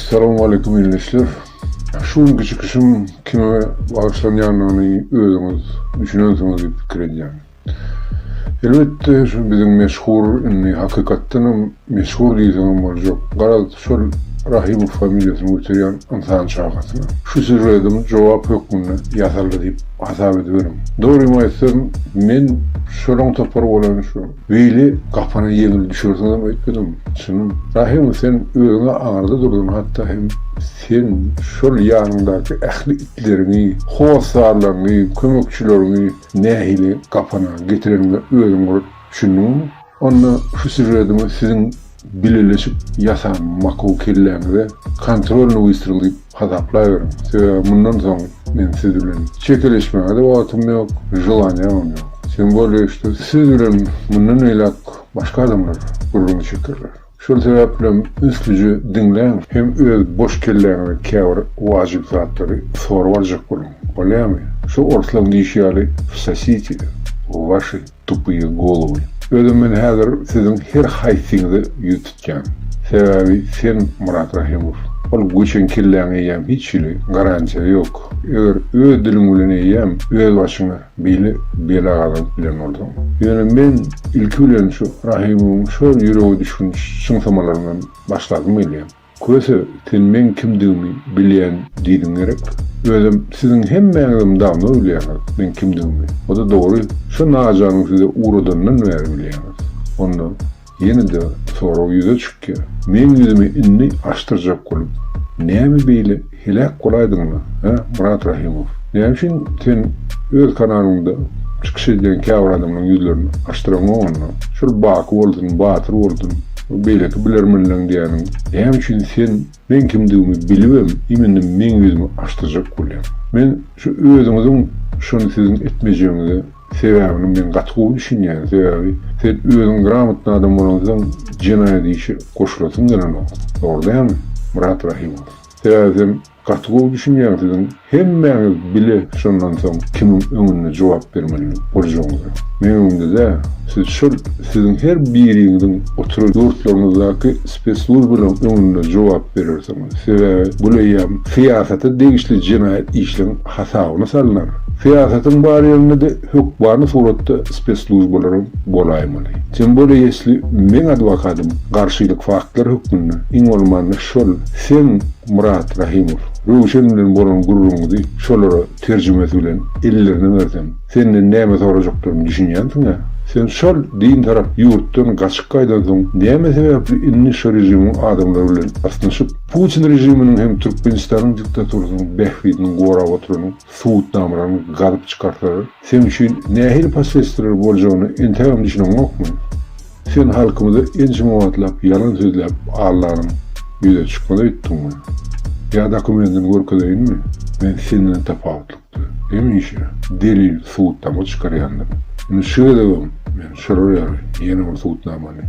Assalamu alaikum ilişkiler. Şunun çıkışım kime bağışlanacağını özünüz düşünüyorsunuz diye fikir edeceğim. Elbette şu bizim meşhur, hakikaten meşhur diyeceğim var yok. Garaz şol Rahimov familyasını götüren insan çağatına. Şu sözlerim cevap yok bununla yasallı deyip hasap ediyorum. Doğru mu etsem men şolun tapar olan şu. Böyle kafana yengil düşüyorsun ama etmedim. Şunun Rahimov sen özüne ağırda durdun hatta hem sen şol yanındaki ehli itlerini, hoğsarlarını, kömekçilerini nehili kafana getirenler özün görüp düşündün mü? Onunla şu sözlerimi sizin bilirleşip yasan makul kellerinize kontrolünü uyuşturulayıp hazaplayıyorum. Bundan sonra ben sizlerle çekeleşmeye de vaktim yok, jılanyamam yok. Sen böyle işte sizlerle bundan öyle başka adamlar gururunu çekerler. Şöyle sebeple üstücü dinleyen hem öz boş kellerine kâvr vacip zatları sorulacak olun. Öyle mi? Şu ortalığı dişiyali сосите ваши tupые головы. Özüm ben hazır sizin her haysinizi yututcan. Sebebi sen Murat Rahimov. Ol güçen kellerine yem hiçli garantiya yok. Eğer öz dilim ulan yem öz başına bela adam bilen oldum. Yani ben ilk ulan şu Rahimov'un şu yüreği düşkün sınıfamalarından başladım öyleyim. Köse sen men kimdiğimi bilen dedim gerek. Özüm sizin hemmenizin damda öyleyiniz ben kimdiğimi. O da doğru. Şu nacanın size uğradığından vermeyiniz. Ondan yeni de sonra yüze çıkıyor. Men yüzümü inni açtıracak olup. Neymi beyle helak kolaydın mı? Murat Rahimov. Neymi için sen öz kanalında çıkış edilen kâvr adamın yüzlerini açtıran o onunla. Şöyle bakı oldun, batır oldun. Beyleki bilermelilen diyenin. Neymi için sen ben kimdiğimi bilivem, imindim men yüzümü açtıracak olayım. Ben şu özünüzün şunu sizin etmeyeceğinizi sebebini ben katkı düşünüyorum. Sebebi sen özün gramatlı adam olanızdan cinayet işi koşulasın denen o. Doğru değil mi? Murat Rahimov. Sebebi sen katkı düşünüyorum sizin. Hemen bile şundan sonra kimin önüne cevap vermeli olacağınızı. Benim önümde de sizin her birinizin oturup yurtlarınızdaki spesluğun önüne cevap verirsiniz. Sebebi bulayım siyasete değişli cinayet işlerin hasabını sallar. Siyasetin bari yerine de hükbarını suratta spesluğun bolaymalı. Sen böyle yesli men advokadım karşılık faktlar hükmünü in olmanı şol sen Murat Rahimov Ruşen'den bolan gururumuzu şolara tercüme edilen ellerine versem senin neyme soracaklarını düşünüyorsun ya. Sen şol din taraf yurttan kaçık kaydan son neyme sebeple inni şu rejimin adamları bilen aslanışıp Putin rejiminin hem Türkmenistan'ın diktatörünün Behvid'in Gora oturunun Suud namıranın galıp çıkartları sen için nehir pasvestirir bolacağını intikam düşünün yok mu? Sen halkımızı ençimuvatlap, yalan sözlep Allah'ın yüze çıkmada bittin mi? Ya dokumentin korkulayın mı? Ben seninle tafavutluktı. Değil mi işe? Delil Suud'dan o çıkarayandım. Yani şöyle devam. Ben şuraya yeni bir Suud namını.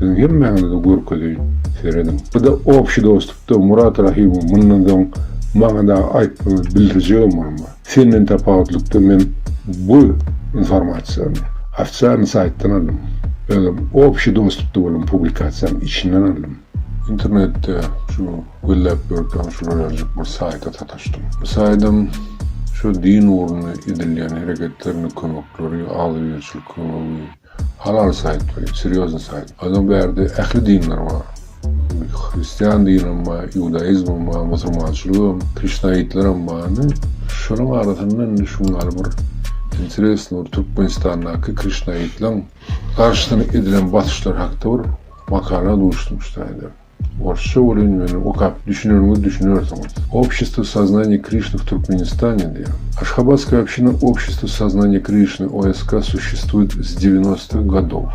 Ben hemen de korkulayın seyredim. Bu da общий dostupta Murat Rahimov bundan bana da ayıpını bildireceğim var mı? Seninle tafavutluktı ben bu informasyonu ofitsial sayttan aldım. Общий dostupta olan publikasyonun içinden aldım. İnternette şu güllep görken şuraya bir sayta tataştım. Bu saydım şu din uğruna edilen hareketlerini kömekleri, alıverçilik kömeği, halal sayt var, seriozun sayt. Adam verdi ehli dinler var. Hristiyan dinim var, Judaizm var, Müslümançılığım, Krishnaitlerim var. Şunun arasından şunlar bir interesli Türkmenistan'daki Krishnaitlerin karşısına edilen batışlar hakkında bir makale oluşturmuşlardı. Orşa уровень окап düşünüyorsanız. Общество сознания Кришны в Туркменистане, Ашхабадская община Общества сознания Кришны ОСК существует с 90-х годов.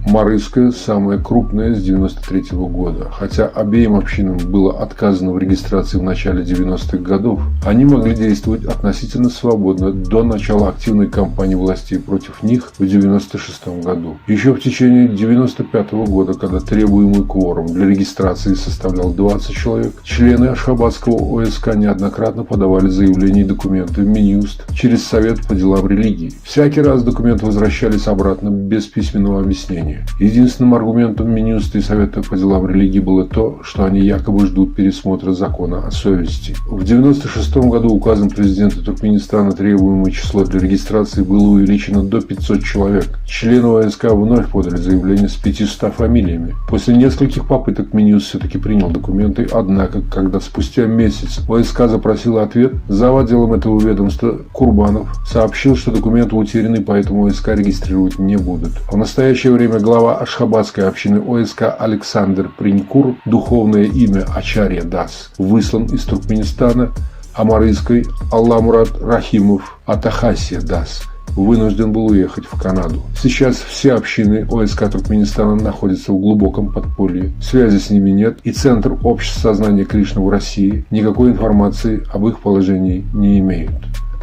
Марыская самая крупная с 93-го года. Хотя обеим общинам было отказано в регистрации в начале 90-х годов, они могли действовать относительно свободно до начала активной кампании властей против них в 96-м году. Еще в течение 95-го года, когда требуемый кворум для регистрации составлял 20 человек, члены Ашхабадского ОСК неоднократно подавали заявления и документы в Минюст через Совет по делам религии. Всякий раз документы возвращались обратно без письменного объяснения. решение. Единственным аргументом Минюста и Совета по делам религии было то, что они якобы ждут пересмотра закона о совести. В 1996 году указом президента Туркменистана требуемое число для регистрации было увеличено до 500 человек. Члены ОСК вновь подали заявление с 500 фамилиями. После нескольких попыток Минюст все-таки принял документы, однако, когда спустя месяц ОСК запросила ответ, зав. Отделом этого ведомства Курбанов сообщил, что документы утеряны, поэтому ОСК регистрировать не будут. В настоящее время глава Ашхабадской общины ОСК Александр Принькур, духовное имя Ачарья Дас, выслан из Туркменистана, а Марийской Алламурат Рахимов Атахасия Дас вынужден был уехать в Канаду. Сейчас все общины ОСК Туркменистана находятся в глубоком подполье. Связи с ними нет, и Центр общества сознания Кришны в России никакой информации об их положении не имеют.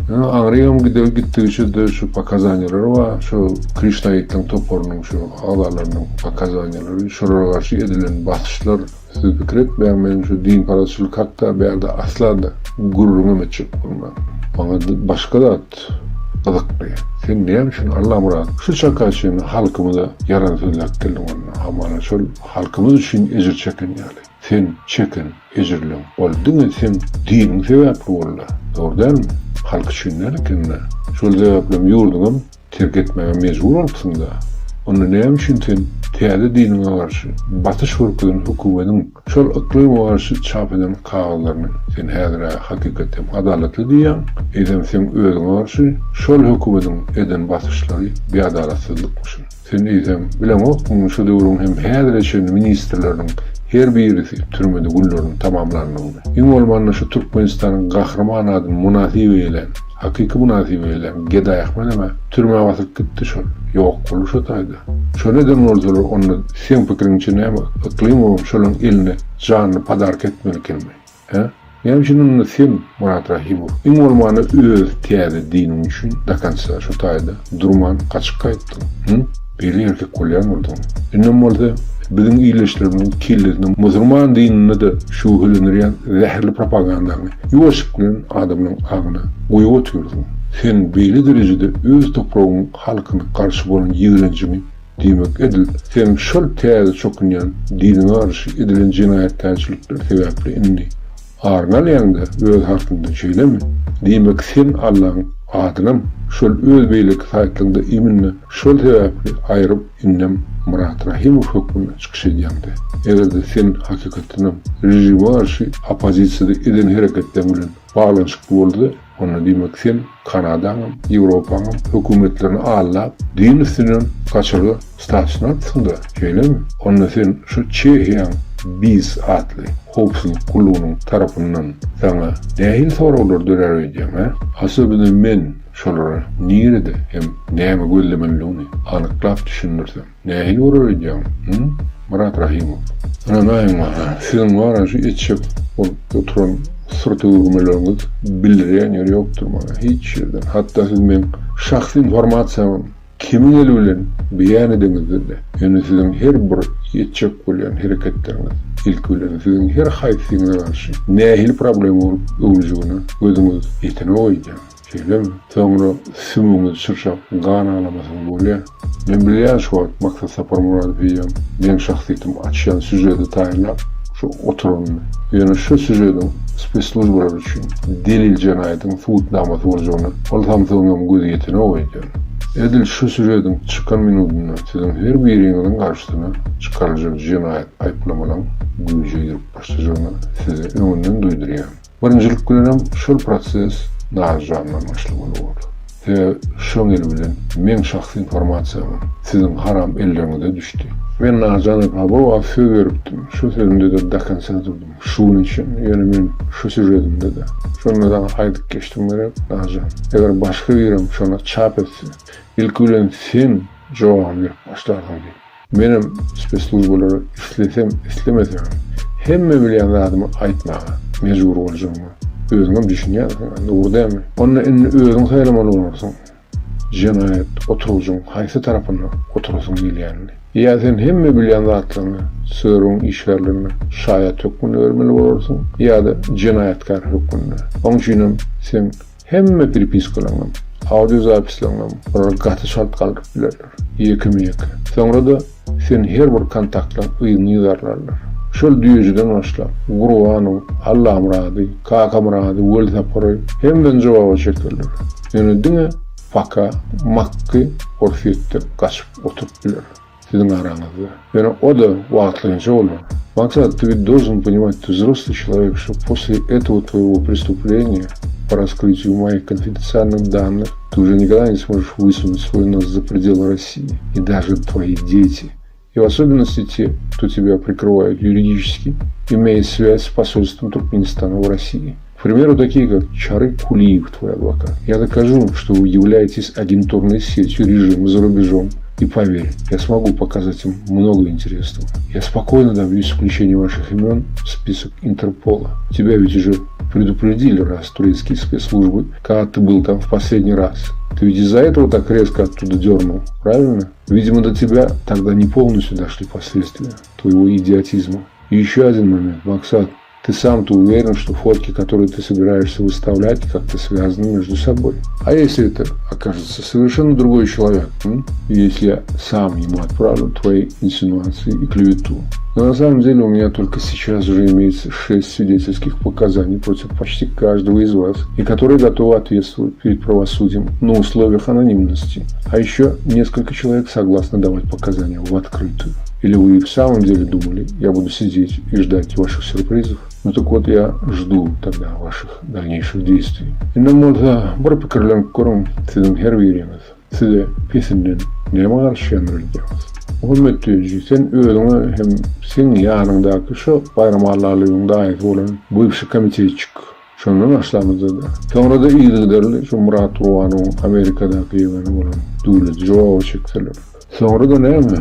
Аңрыгам gitti показаниялар var, şu Krishna aytgan toporunun şu ağalarının показаниялары, şuraya karşı edilen basışlar fikret, ben şu din parasızlık hakkında bir yerde asla da gururumu meçhul bulmam. Bana başka da Kızıklıyor. Sen neyim için Allah murat? Şu çaka için halkımıza yaratıcılık geldim onunla. Ama şöyle halkımız için ecir çekin yani. Sen çekin, ecirlin. Oldun sen dinin sebepli ola. Doğru değil mi? Halk için ne kendine? Şöyle sebeplem yurdunum terk etmeye mecbur olsun da. Onu neyim için sen teyade dinine karşı batış hırkının hükümetin şöyle ıklığıma karşı çap eden kağıtlarını sen hedire hakikaten adaletli diyen edem sen özüne karşı şöyle hükümetin eden batışları bir adaletsizlikmişsin. Sen edem bilemok bunun şu diyorum hem hedire şimdi ministerlerin her birisi türmede günlerin tamamlanığını. İn olmanla şu Türkmenistan'ın kahraman adını münasibi eylen. Hakiki münasibi eylen. Gedayakman ama türme basıp gitti şöyle. Yok buluş otaydı. Şöyle neden oldular onu sen fikrin içine ama ıklimim şolun eline canını padark etmeli kelime. Yani şimdi sen Murat Rahimov. İn olmanı öz tiyade dinin için dakansa şu tayda durman kaçık kayıttın. Beli erkek kolyan oldun. İnnem oldu bizim iyileştirmenin kirletinin Müslüman dinine de şu hülünüryen zehirli propagandani yuvaşıklığın adamının ağına uyup otuyordun. Sen belli derecede öz toprağın halkına karşı olan yığılancını demek edil. Sen şol teyze çokunyan dinine karşı edilen cinayetlercilikler sebeple inni ağırnal yanında öz hakkında şeyle mi? Demek sen Allah'ın adına şol öz beylik sahitlığında iminle şol sebeple ayırıp innem Murat Rahimov hükmüne çıkış ediyemdi. Eğer de sen hakikatinin rejime karşı opozisiyada eden hareketlerin bağlanışıklı oldu, onu demek sen Kanada'nın, Avrupa'nın hükümetlerini ağırlayıp din üstünün kaçırı statüsünü atsın da, öyle mi? Onu sen şu Çehiyan biz adlı Hopsuzluk Kulu'nun tarafından sana nehil sorular döner edeceğim. Aslında men şolara nirede hem neyme gözlemenliğini anıklap düşünürsem nehil uğrayacağım. Murat Rahimov. Anayım sizin var şu içip oturan sırtı uygumalarınız bildiren yer yoktur bana hiç yerden. Hatta siz benim şahsi informasyonum kimin eliyle beyan edinizde de yani sizin her bir yetecek olan hareketleriniz ilk olan sizin her haysiyine karşı nehil problemi olacağını gözünüz etine koyacağım. Şeyle mi? Sonra sümümüz şırşap gana alamasın böyle. Ben biliyorum şu an maksat sapar muradı diyeceğim. Ben şahsiyetim açıyan süjede tayinlap şu oturumunu. Yani şu süjedin speslužbalar için delil cinayetin suutnaması olacağını olsam sığınım gözü etine koyacağım. Edil şu süjedin çıkan minutunda sizin her birinizin karşısına çıkarılacak cinayet ayıplamadan güce girip başlayacağını size önünden duyduruyorum. Birincilik gülenem şol proses Nazcan'dan başlamalı oldu. Ve şöyle bilen, men şahsi informasyonum sizin haram ellerine düştü. Ben Nazcan'a bu afiyet veriptim. Şu sözümde de dakansa durdum. Şunun için, yani ben şu sözümde de. Şundan aydık geçtim verip Nazcan. Eğer başka birim şuna çap etsin, ilk ülen sen cevap verip başlardın diye. Benim speslužbaları istemesem, hemme bilen adımı aytmağa mecbur olacağım. Özüngem düşünýär, doğru değil mi? Onu özüň söylemen olursun. Cinayet oturulsun, haýsy tarapyna oturulsun diýilýänini. Ya sen hemme bilýän zatlaryny, sörüň işgärlerini şaýat hökmüne bermeli bolursun, ya da cinayetkar hökmüne. Onuň üçin sen hemme pripiskalaňam, audio zapislaňam, bir gaty şart galyp bilerler. Ýekimi. Soňra da sen her bir kontaktla ıyını darlarlar. Şol düýejiden başlap, Gurwanyň, Allah'ım rady, kakam rady, wöl tapory hemden jogaba çekirler. Ýöne diňe faka, makky, orfiýetde gaçyp oturup biler. Sizin араңызда. Ýöne o da wagtlynça olur. Максат, ты ведь должен понимать, ты взрослый человек, что после этого твоего преступления по раскрытию моих конфиденциальных данных ты уже никогда не сможешь высунуть свой нос за пределы России. И даже твои дети. И в особенности те, кто тебя прикрывает юридически, имея связь с посольством Туркменистана в России. К примеру, такие как Чарык Кулиев, твой адвокат. Я докажу, что вы являетесь агентурной сетью режима за рубежом. И поверь, я смогу показать им много интересного. Я спокойно добьюсь включения ваших имен в список Интерпола. Тебя ведь уже предупредили раз турецкие спецслужбы, когда ты был там в последний раз. Ты ведь из-за этого так резко оттуда дернул, правильно? Видимо, до тебя тогда не полностью дошли последствия твоего идиотизма. И еще один момент, Максат. Ты сам-то уверен, что фотки, которые ты собираешься выставлять, как-то связаны между собой. А если это окажется совершенно другой человек? Если я сам ему отправлю твои инсинуации и клевету? Но на самом деле у меня только сейчас уже имеется 6 свидетельских показаний против почти каждого из вас, и которые готовы ответствовать перед правосудием на условиях анонимности. А еще несколько человек согласны давать показания в открытую. Или вы в самом деле думали, я буду сидеть и ждать ваших сюрпризов? Ну так вот, я жду тогда ваших дальнейших действий. Инде болsa bir pikirlenip görüň, sizin her biriniz size pesinden näme garşýandyryjyňyz. Hürmetli, sen özüňe hem seň ýanyndaky şu bayramalalygyňda aýt bolan bywşy komitetçik şondan başlamyzda. Sonra da ýygyderli şu Murat Gurwanyň Amerikadaky ýegeni bolan döwlet jogaba çekdiler. Sonra da näme?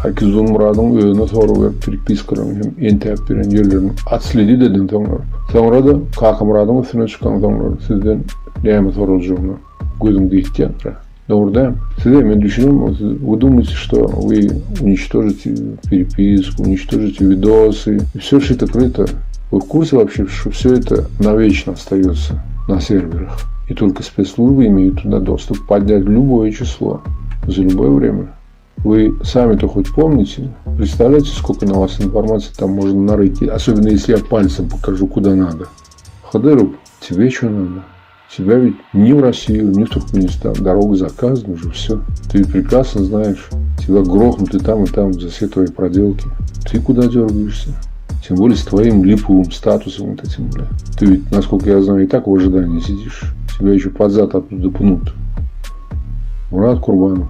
Akizun Murad'ın özüne soru verip prispiskalarını hem entep veren yerlerini atsledi dedin sonra. Sonra da Kaka Murad'ın üstüne çıkan sonra sizden neyme sorulacağını gözümde ihtiyatla. Doğru değil mi? Siz de ben düşünüyorum, вы думаете, что вы уничтожите переписку, уничтожите видосы, и все, что это крыто. Вы в курсе вообще, что все это навечно остается на серверах? И только спецслужбы имеют туда доступ поднять любое число за любое время. Вы сами-то хоть помните? Представляете, сколько на вас информации там можно нарыть? Особенно если я пальцем покажу, куда надо. Хадыров, тебе что надо? Тебя ведь ни в Россию, ни в Туркменистан. Дорога заказана уже, все. Ты ведь прекрасно знаешь. Тебя грохнут и там за все твои проделки. Ты куда дергаешься? Тем более с твоим липовым статусом вот этим, бля. Ты ведь, насколько я знаю, и так в ожидании сидишь. Тебя еще под зад оттуда пнут. Мурат Курбанов.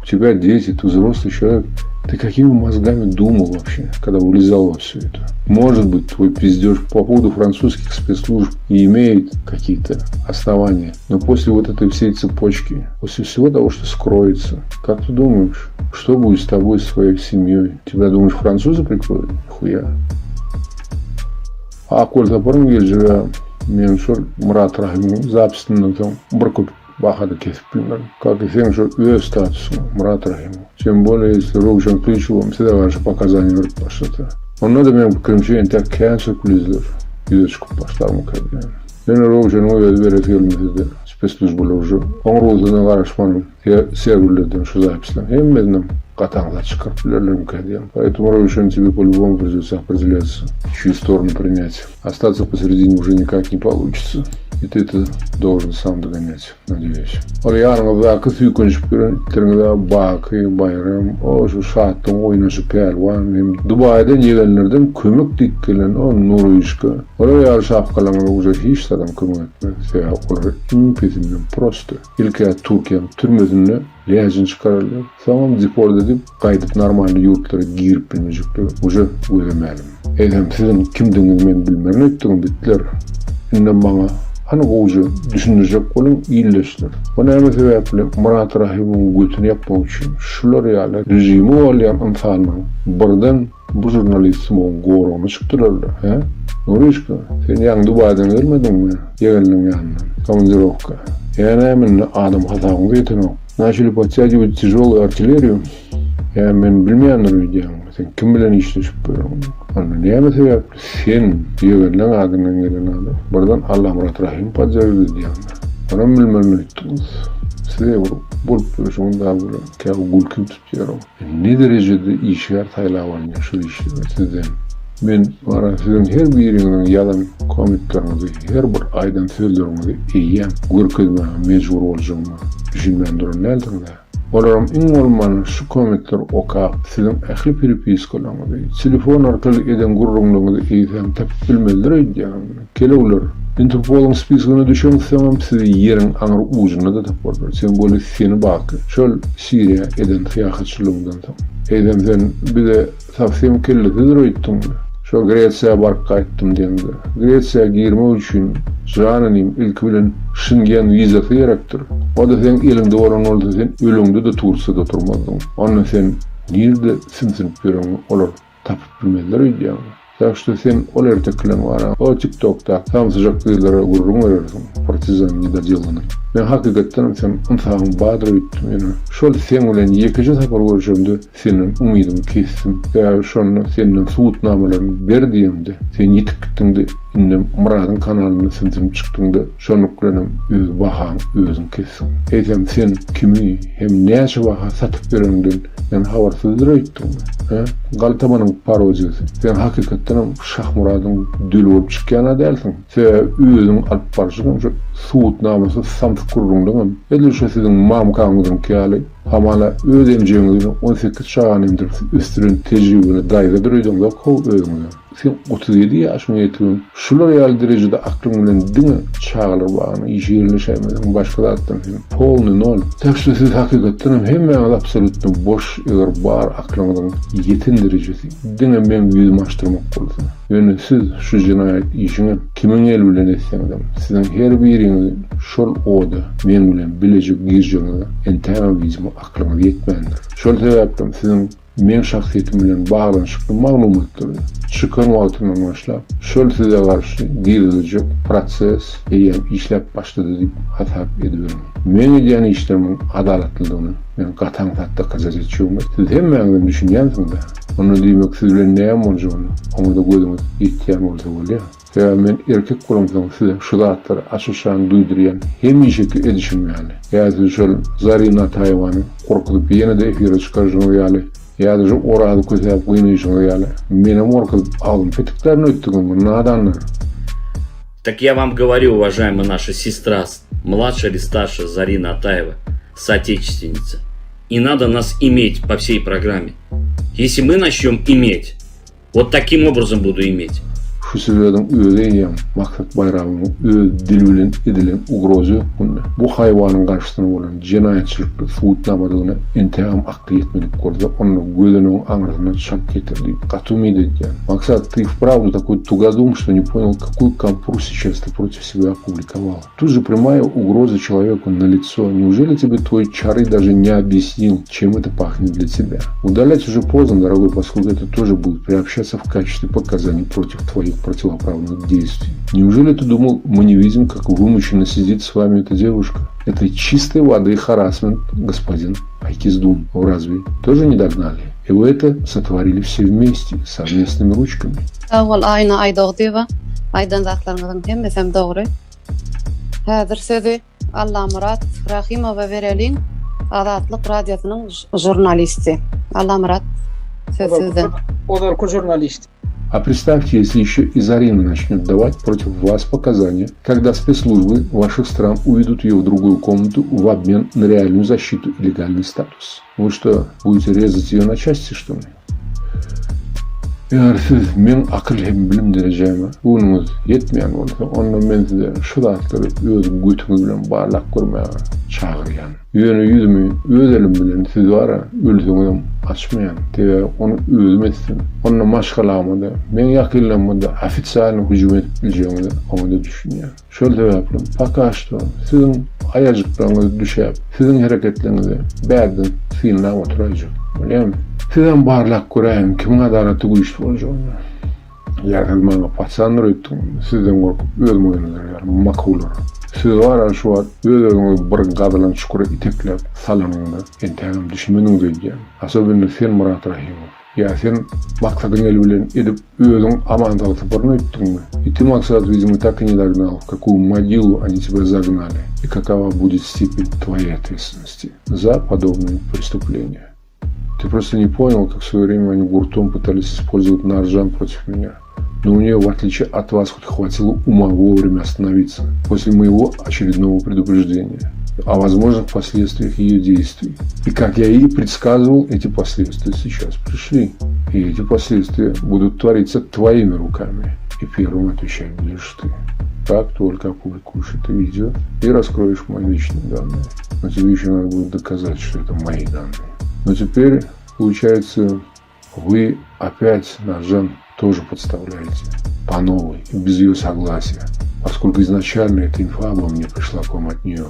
У тебя дети, ты взрослый человек. Ты какими мозгами думал вообще, когда влезал во все это? Может быть, твой пиздеж по поводу французских спецслужб и имеет какие-то основания. Но после вот этой всей цепочки, после всего того, что скроется, как ты думаешь, что будет с тобой, с твоей семьей? Тебя, думаешь, французы прикроют? Хуя. А коль тапарың келжігі, мен шор Мурат Рахимовның записынан там бір көп бахады kesip bilmem. Как и тем, что ее статус Мурат Рахимов. Тем более, если Ровчан Ключевым всегда ваши показания верят по что-то. Он надо меня покрымче так кэнсер кулизлер. Yüzüçkü başlarımı kaybediyorum. Ben Rovca'nın o özveri filminde spesslujbalar уже. Он rozuna karışmanın serverlerden şu записler. Hem benim катанла çıkarıp bilerlerim kaybediyorum. Поэтому Ровчан тебе по-любому придется определяться, чью сторону принять. Остаться посередине уже никак не получится. И ты это должен сам догонять, надеюсь. Ol yanımda kızı konuşup görüntülerinde bakı, bayram, o şu şahtın oynaşı pervan, hem Dubai'den gelenlerden kömük dik gelen o Nuruyuşka. Oraya yarış afkalarına уже hiç adam kömük etmez. Ya orada impetinden prosto. İlk Türkiye'nin türmesinde lejin çıkarırlar. Tamam deport edip kaydıp normal yurtlara girip bilmeyecekler. Уже ödemeyelim. Edem sizin kimdiniz men bilmem ettiğim bittiler. İnden bana hani oğucu düşünecek olun iyileştirir. Bu ne sebeple Murat Rahimov'un götünü yapmak için şular yani rejimi olayan insanlar birden bu jurnalistim onun gorunu çıktırırlar. Nurishka, sen yan Dubai'den gelmedin mi? Yeğenliğin yanından. Командировка. Я, наверное, адам хатагын кетемін. Начали подтягивать тяжелую артиллерию. Я мен bilmeyenleri diyorum. Sen kim bilen işleşip buyurun. Anladın ne sebep? Sen yeğenliğin adından gelen adam. Buradan Allah Murat Rahim padjarı diyorum. Bana bilmem ne ettiniz. Size vurup. bolup duruşun da böyle kâğı gülküm tutuyorum. Ne derecede işler taylavanıyor şu işler sizden. Men wara sizin her biriniň yalan kommentlaryňyzy, her bir aýdan sözleriňizi eýýän görkezme mejbur boljağymy düşünmän duran näldiriňde. Olaram iň bolmany şu kommentler okap sizin ähli peripeskalaryňyzy, telefon arkaly eden gurrunlygyňyzy eýsem tap bilmelidir eýdýän. Kelewler Interpol'un spiskine düşürsem sizi yerin aňyr ujuny da tapar. Sen bolu seni baky. Şol Siriýa eden hyýahatçylygyndan tam. Eýdem sen bize tavsiyem kelledir öýtdim. Şo Gretsiýa bark gaýtdym diýende. Gretsiýa girmek üçin janynym ilk bilen Schengen wizasy gerekdir. O da sen elinde bolan bolsa sen ölüňde de tursa da turmadyň. Onu sen nirde simsinip berýän olar tapyp bilmeliler öýdýän. Так что sen olar teklen wara. O TikTok'ta tam sıcak kıyılara gururun verirsin. Partizan nedoделанный. Ben hakikaten sen ıntağın badır ettim yani. Şol sen ulan yekici tapar görüşümde senin umidim kestim. Ya şonu senin suutnamalarını berdiğimde sen yetip gittin de innem Murad'ın kanalına sintim çıktın da şonu kulanım öz bahan özün kessin. Eysem sen kimi hem neşe baha satıp verendin ben havarsızdır ettim. Galtamanın parodiyası. Sen hakikaten Şah Murad'ın dül olup çıkkana dersin. Sen özün alıp barışın şu suutnaması samtık kurrundun. Edilşe sizin mamkanıdın kâli. Hamala öğreneceğiniz 18 şahanemdir. Üstünün tecrübeni dayıda duruydun da kol özünü. Sen 37 yaşına yetirin. Şular real derecede aklın bilen dini çağılır bağını, işi yerleşemedin, başka da attın. Polnu nol. Tak şu siz hakikaten hemen absolutno boş eğer bağır aklınızın yetin derecesi. Dine ben yüzüm açtırmak olsun. Yani siz şu cinayet işini kimin el bilen etseniz, sizin her birinizin şol oda men bilen bilecek gireceğinize enteğen vizimi aklınız yetmendir. Şol sebepten sizin men şahsiyetim bilen bağlanışıklı maglumatları çıkan wagtyňdan başlap şol size garşy girilecek proses eýem işlep başlady diýip hatap ediyorum. Men edýän işlemiň adalatlylygyny men gatan hatda kazanç etýüm. Siz hemmäňden düşünýänsiz da. Onu diýmek siz bilen näme boljagyny onu da gözüňiz ýetýän bolsa bolýar. Ya men erkek bolamsam size şu zatları aşuşan duyduryan hem işeki edişim yani. Ya şol Zarina Atayevany korkup ýene de efire çykarjyň ýaly. Ya da şu orada kötüyap kıyınışın ýaly. Menem orkul alım petiklerini öttügüm nadanlar. Так я вам говорю, уважаемая наша сестра, младшая или старшая Зарина Атаева, соотечественница. И надо нас иметь по всей программе. Если мы начнем иметь, вот таким образом буду иметь. Şu sözlerden öğrenýän maksat bayramyny öz dili bilen edilen ugrozy bu haýwanyň garşysyna bolan jinayetçilikli suutnamadygyny integam akly etmelik bolsa onu gözüniň aňyryna çap getirdi. Катумид edýän. Maksat ты вправду такой тугодум, что не понял, какую кампру сейчас ты против себя опубликовал. Тут же прямая угроза человеку на лицо. Неужели тебе твой чары даже не объяснил, чем это пахнет для тебя? Удалять уже поздно, дорогой, поскольку это тоже будет приобщаться в качестве показаний против твоих противоправных действий. Неужели ты думал, мы не видим, как вымученно сидит с вами эта девушка? Это чистой воды харассмент, господин Айкиздум. Разве тоже не догнали? И вы это сотворили все вместе, совместными ручками. Ayna ay doğduğu aydan zatlarımızın hemmesem doğru. Hazır sözü Allah Murat Rahimova verelin Azatlık Radyosu'nun jurnalisti. Allah Murat söz sizden. Одарку журналист. А представьте, если еще и Зарина начнет давать против вас показания, когда спецслужбы ваших стран уведут ее в другую комнату в обмен на реальную защиту и легальный статус. Вы что, будете резать ее на части, что ли? Eğer siz men akıl hem bilim derejeme uğunuz yetmeyen olsa ondan men size şu zatları öz götüňiz bilen barlak görmeye çağıryan. Yönü yüzümü öz elim bilen siz vara ölsüňizem açmayan diye onu özüm etsin. Onunla maşgalamada men yakınlanmada ofitsialny hüjüm edip biljeňizi onu da düşünýän. Şol sebäplen pakaşdy sizin ayajyklaryňyz düşäp sizin hereketlerinizi bärdin fiilden oturajak. Bilýärmi? Sizden barlak göreyim, kimin adaleti güýçli boljagyny. Ýa-da maňa patsanlar öýtdim, sizden gorkup öz moýnuňyza makulur. Siz wara şu wagt özüňiz bir gadylan çukura iteklep salanyňda entegam düşünmeniňiz diýen. Asobynda sen Murat Rahimov. Ya sen maksatın bilen edip özün amandılık tıпырны öттүңмү? И ты максат, видимо, так и не догнал, в какую могилу они тебя загнали, и какова будет степень твоей ответственности за подобные преступления. Ты просто не понял, как в свое время они гуртом пытались использовать Нарджан против меня. Но у нее, в отличие от вас, хоть хватило ума вовремя остановиться после моего очередного предупреждения о возможных последствиях ее действий. И как я и предсказывал, эти последствия сейчас пришли. И эти последствия будут твориться твоими руками. И первым отвечать будешь ты. Как только опубликуешь это видео и раскроешь мои личные данные. Но тебе еще надо будет доказать, что это мои данные. Но теперь, получается, вы опять Нарджан тоже подставляете по новой и без ее согласия, поскольку изначально эта инфа обо мне пришла к вам от нее.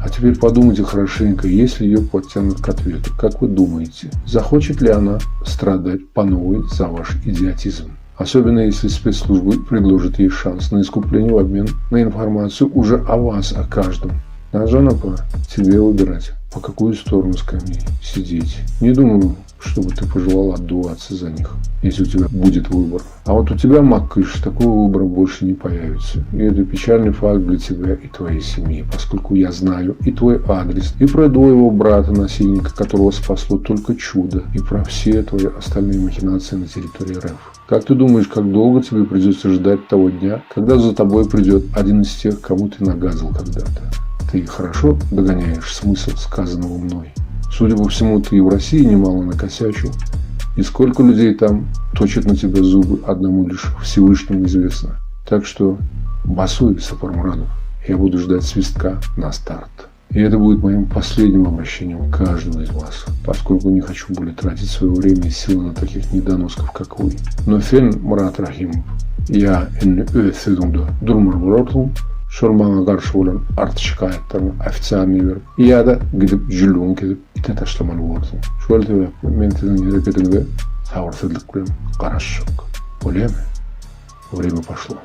А теперь подумайте хорошенько, если ее подтянут к ответу, как вы думаете, захочет ли она страдать по новой за ваш идиотизм? Особенно если спецслужбы предложат ей шанс на искупление в обмен на информацию уже о вас, о каждом. Нарджанапа, тебе выбирать, по какую сторону скамьи сидеть. Не думаю, чтобы ты пожелал отдуваться за них, если у тебя будет выбор. А вот у тебя, Маккыш, такого выбора больше не появится. И это печальный факт для тебя и твоей семьи, поскольку я знаю и твой адрес, и про твоего брата-насильника, которого спасло только чудо, и про все твои остальные махинации на территории РФ. Как ты думаешь, как долго тебе придется ждать того дня, когда за тобой придет один из тех, кому ты нагадил когда-то? Ты хорошо догоняешь смысл сказанного мной? Судя по всему, ты и в России немало накосячил. И сколько людей там точат на тебя зубы, одному лишь Всевышнему известно. Так что басуй, Сапармурадов. Я буду ждать свистка на старт. И это будет моим последним обращением к каждому из вас, поскольку не хочу более тратить свое время и силы на таких недоносков, как вы. Но Фен Мурат Рахимов, я сөзіңді дұрмар болартым, шормаңа қаршы болан арты шикаяттарын официальный беріп, ияда гидіп жүлуін кетіп, ите ташламан болартым. Шуал тебе, мен тіздің әрекетіңді сауырсыздық көрем, қараш жоқ. Время пошло.